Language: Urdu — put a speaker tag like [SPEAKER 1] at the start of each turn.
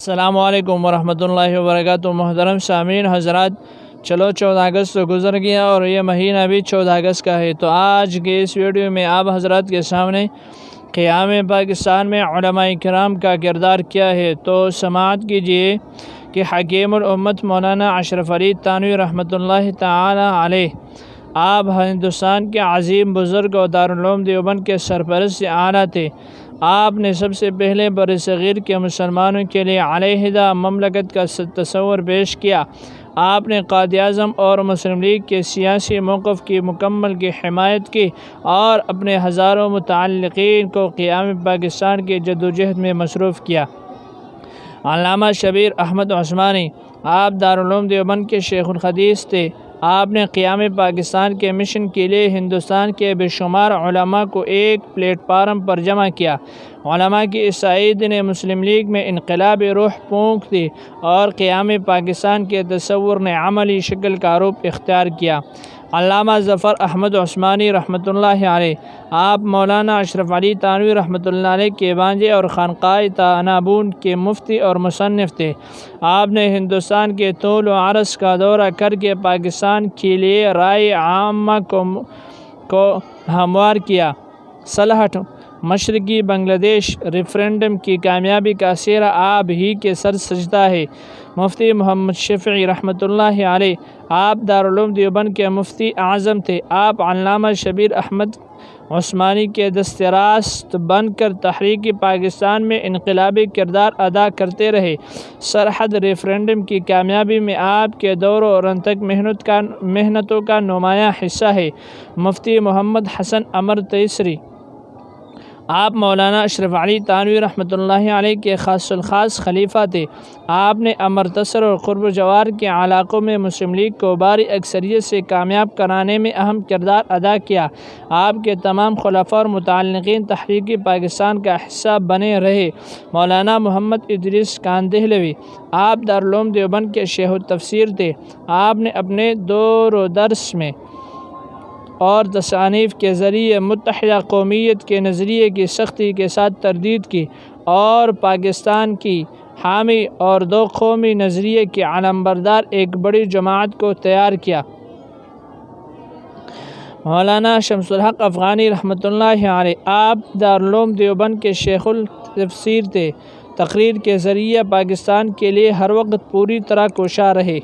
[SPEAKER 1] السلام علیکم ورحمۃ اللہ وبرکاتہ۔ محترم سامعین حضرات، چلو 14 اگست تو گزر گیا اور یہ مہینہ بھی 14 اگست کا ہے۔ تو آج کے اس ویڈیو میں آپ حضرات کے سامنے قیام پاکستان میں علماء کرام کا کردار کیا ہے تو سماعت کیجیے کہ حکیم الامت مولانا اشرف علی تھانوی رحمۃ اللہ تعالی علیہ آپ ہندوستان کے عظیم بزرگ اور دارالعلوم دیوبند کے سرپرست اعلیٰ تھے۔ آپ نے سب سے پہلے برصغیر کے مسلمانوں کے لیے علیحدہ مملکت کا تصور پیش کیا۔ آپ نے قائد اعظم اور مسلم لیگ کے سیاسی موقف کی مکمل حمایت کی اور اپنے ہزاروں متعلقین کو قیام پاکستان کی جدوجہد میں مصروف کیا۔ علامہ شبیر احمد عثمانی آپ دارالعلوم دیوبند کے شیخ الحدیث تھے۔ آپ نے قیام پاکستان کے مشن کے لیے ہندوستان کے بے شمار علماء کو ایک پلیٹ فارم پر جمع کیا۔ علماء کی اس تائید نے مسلم لیگ میں انقلابی روح پھونک دی اور قیام پاکستان کے تصور نے عملی شکل کا روپ اختیار کیا۔ علامہ ظفر احمد عثمانی رحمۃ اللہ علیہ آپ مولانا اشرف علی تھانوی رحمۃ اللہ علیہ کے بانجے اور خانقاہ تانابون کے مفتی اور مصنف تھے۔ آپ نے ہندوستان کے طول و عرض کا دورہ کر کے پاکستان کے لیے رائے عامہ کو ہموار کیا۔ 60 مشرقی بنگلہ دیش ریفرنڈم کی کامیابی کا سہرا آپ ہی کے سر سجدہ ہے۔ مفتی محمد شفیع رحمۃ اللہ علیہ آپ دارالعلوم دیوبند کے مفتی اعظم تھے۔ آپ علامہ شبیر احمد عثمانی کے دست راست بن کر تحریک پاکستان میں انقلابی کردار ادا کرتے رہے۔ سرحد ریفرنڈم کی کامیابی میں آپ کے دور و رنتک محنتوں کا نمایاں حصہ ہے۔ مفتی محمد حسن عمر تیسری آپ مولانا اشرف علی تھانوی رحمۃ اللہ علیہ کے خاص الخاص خلیفہ تھے۔ آپ نے امرتسر اور قرب جوار کے علاقوں میں مسلم لیگ کو بھاری اکثریت سے کامیاب کرانے میں اہم کردار ادا کیا۔ آپ کے تمام خلفاء اور متعلقین تحریک پاکستان کا حصہ بنے رہے۔ مولانا محمد ادریس کاندہلوی آپ دارالعلوم دیوبند کے شیخ التفسیر تھے۔ آپ نے اپنے دور و درس میں اور تصانیف کے ذریعے متحدہ قومیت کے نظریے کی سختی کے ساتھ تردید کی اور پاکستان کی حامی اور دو قومی نظریے کی علمبردار ایک بڑی جماعت کو تیار کیا۔ مولانا شمس الحق افغانی رحمۃ اللہ علیہ آپ دارالعلوم دیوبند کے شیخ التفسیر تھے۔ تقریر کے ذریعے پاکستان کے لیے ہر وقت پوری طرح کوشاں رہے۔